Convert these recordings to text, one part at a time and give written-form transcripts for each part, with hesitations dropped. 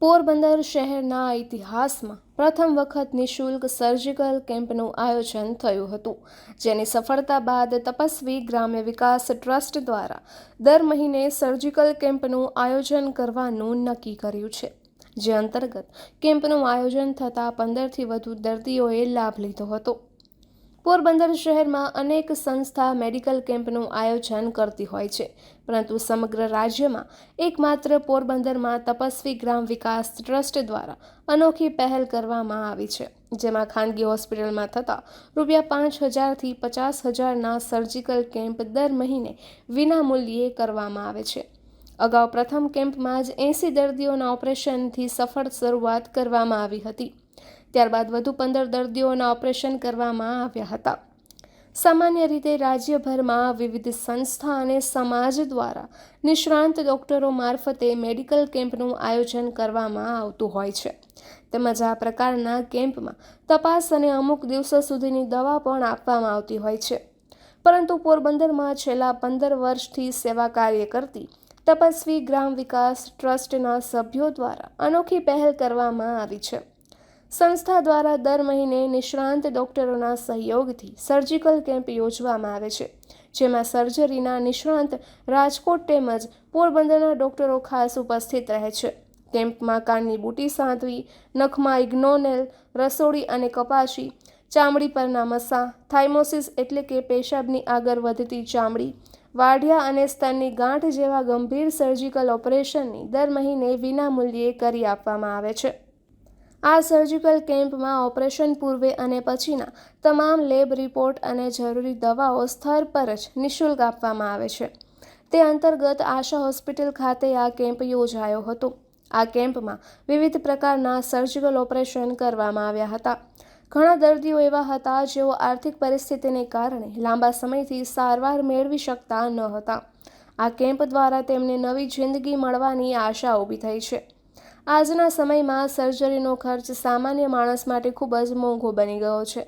પોરબંદર શહેરના ઇતિહાસમાં પ્રથમ વખત નિઃશુલ્ક સર્જિકલ કેમ્પનું આયોજન થયું હતું, જેની સફળતા બાદ તપસ્વી ગ્રામ્ય વિકાસ ટ્રસ્ટ દ્વારા દર મહિને સર્જિકલ કેમ્પનું આયોજન કરવાનું નક્કી કર્યું છે, જે અંતર્ગત કેમ્પનું આયોજન થતાં 15થી વધુ દર્દીઓએ લાભ લીધો હતો. પોરબંદર શહેરમાં અનેક સંસ્થા મેડિકલ કેમ્પનું આયોજન કરતી હોય છે, પરંતુ સમગ્ર રાજ્યમાં એકમાત્ર પોરબંદરમાં તપસ્વી ગ્રામ વિકાસ ટ્રસ્ટ દ્વારા અનોખી પહેલ કરવામાં આવી છે, જેમાં ખાનગી હોસ્પિટલમાં થતા ₹5,000થી 50,000ના સર્જિકલ કેમ્પ દર મહિને વિનામૂલ્યે કરવામાં આવે છે. અગાઉ પ્રથમ કેમ્પમાં જ 80 દર્દીઓના ઓપરેશનથી સફળ શરૂઆત કરવામાં આવી હતી. ત્યારબાદ વધુ 15 દર્દીઓના ઓપરેશન કરવામાં આવ્યા હતા. સામાન્ય રીતે રાજ્યભરમાં વિવિધ સંસ્થા અને સમાજ દ્વારા નિષ્ણાંત ડોક્ટરો મારફતે મેડિકલ કેમ્પનું આયોજન કરવામાં આવતું હોય છે, તેમજ આ પ્રકારના કેમ્પમાં તપાસ અને અમુક દિવસો સુધીની દવા પણ આપવામાં આવતી હોય છે. પરંતુ પોરબંદરમાં છેલ્લા 15 વર્ષથી સેવા કાર્ય કરતી તપસ્વી ગ્રામ વિકાસ ટ્રસ્ટના સભ્યો દ્વારા અનોખી પહેલ કરવામાં આવી છે. સંસ્થા દ્વારા દર મહિને નિષ્ણાંત ડોક્ટરોના સહયોગથી સર્જિકલ કેમ્પ યોજવામાં આવે છે, જેમાં સર્જરીના નિષ્ણાંત રાજકોટ તેમજ પોરબંદરના ડોક્ટરો ખાસ ઉપસ્થિત રહે છે. કેમ્પમાં કાનની બુટી સાંધવી, નખમાં ઇગ્નોનેલ, રસોડી અને કપાશી, ચામડી પરના મસા, થાઇમોસિસ એટલે કે પેશાબની આગળ વધતી ચામડી, વાઢિયા અને સ્તનની ગાંઠ જેવા ગંભીર સર્જિકલ ઓપરેશનની દર મહિને વિનામૂલ્યે કરી આપવામાં આવે છે. આ સર્જિકલ કેમ્પમાં ઓપરેશન પૂર્વે અને પછીના તમામ લેબ રિપોર્ટ અને જરૂરી દવાઓ સ્થળ પર જ નિઃશુલ્ક આપવામાં આવે છે. તે અંતર્ગત આશા હોસ્પિટલ ખાતે આ કેમ્પ યોજાયો હતો. આ કેમ્પમાં વિવિધ પ્રકારના સર્જિકલ ઓપરેશન કરવામાં આવ્યા હતા. ઘણા દર્દીઓ એવા હતા જેઓ આર્થિક પરિસ્થિતિને કારણે લાંબા સમયથી સારવાર મેળવી શકતા ન હતા. આ કેમ્પ દ્વારા તેમને નવી જિંદગી મળવાની આશા ઊભી થઈ છે. આજના સમયમાં સર્જરીનો ખર્ચ સામાન્ય માણસ માટે ખૂબ જ મોંઘો બની ગયો છે.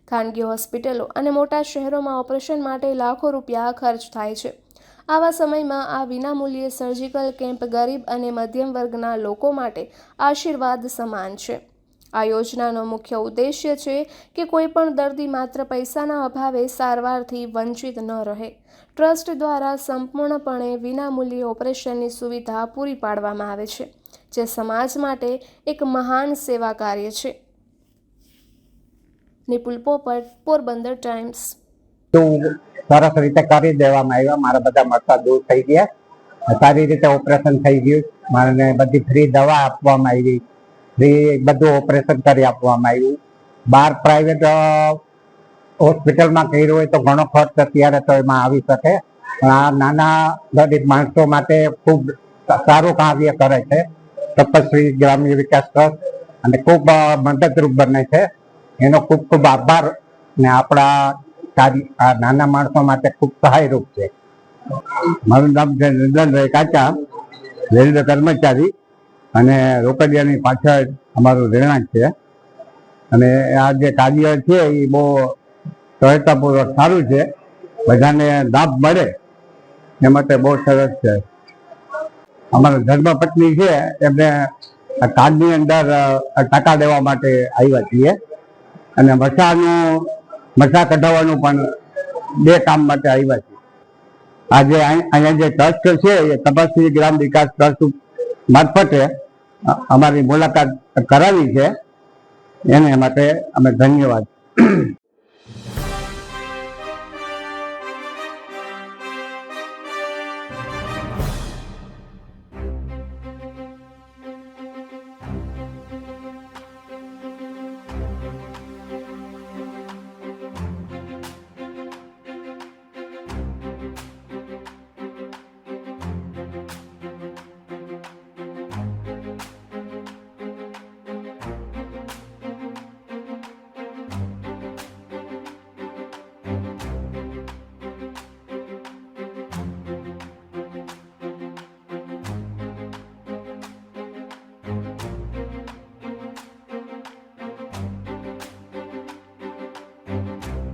ખાનગી હોસ્પિટલો અને મોટા શહેરોમાં ઓપરેશન માટે લાખો રૂપિયા ખર્ચ થાય છે. આવા સમયમાં આ વિનામૂલ્યે સર્જિકલ કેમ્પ ગરીબ અને મધ્યમ વર્ગના લોકો માટે આશીર્વાદ સમાન છે. આ યોજનાનો મુખ્ય ઉદ્દેશ્ય છે કે કોઈ પણ દર્દી માત્ર પૈસાના અભાવે સારવારથી વંચિત ન રહે. ટ્રસ્ટ દ્વારા સંપૂર્ણપણે વિનામૂલ્યે ઓપરેશનની સુવિધા પૂરી પાડવામાં આવે છે, જે સમાજ માટે એક મહાન સેવા કાર્ય છે. નિપુલ પોપટ, પોરબંદર ટાઈમ્સ. સરસ રીતે કરી દેવામાં આવ્યા. મારા બધા મસા દૂર થઈ ગયા, સારી રીતે ઓપરેશન થઈ ગયું. મારે બધી ફ્રી દવા આપવામાં આવી, ફ્રી બધું ઓપરેશન કરી આપવામાં આવ્યું. બહાર પ્રાઇવેટ હોસ્પિટલમાં કર્યું હોય તો ઘણો ખર્ચ અત્યારે તો એમાં આવી શકે, પણ આ નાના ગરીબ માણસો માટે ખૂબ સારું કાર્ય કરે છે તપસ્વી ગ્રામ્ય વિકાસ ટ્રસ્ટ, અને ખૂબ મદદરૂપ બને છે. એનો ખૂબ ખૂબ આભાર. ને આપણા નાના માણસો માટે ખૂબ સહાયરૂપ છે. મારું નામ છે નંદનભાઈ કાચા, રેલવે કર્મચારી, અને રોકડિયાની પાછળ અમારું રહેણાંક છે. અને આ જે કાર્ય છે એ બહુ સહાયતાપૂર્વક સારું છે, બધાને લાભ મળે એ માટે બહુ સરસ છે. અમારા ધર્મપત્ની છે એમને કાર્ડની અંદર ટકા દેવા માટે આવ્યા છીએ, અને મસા કઢાવવાનું પણ 2 કામ માટે આવ્યા છીએ. આજે અહીંયા જે ટ્રસ્ટ છે એ તપસ્વી ગ્રામ વિકાસ ટ્રસ્ટ મારફતે અમારી મુલાકાત કરાવી છે, એને માટે અમે ધન્યવાદ.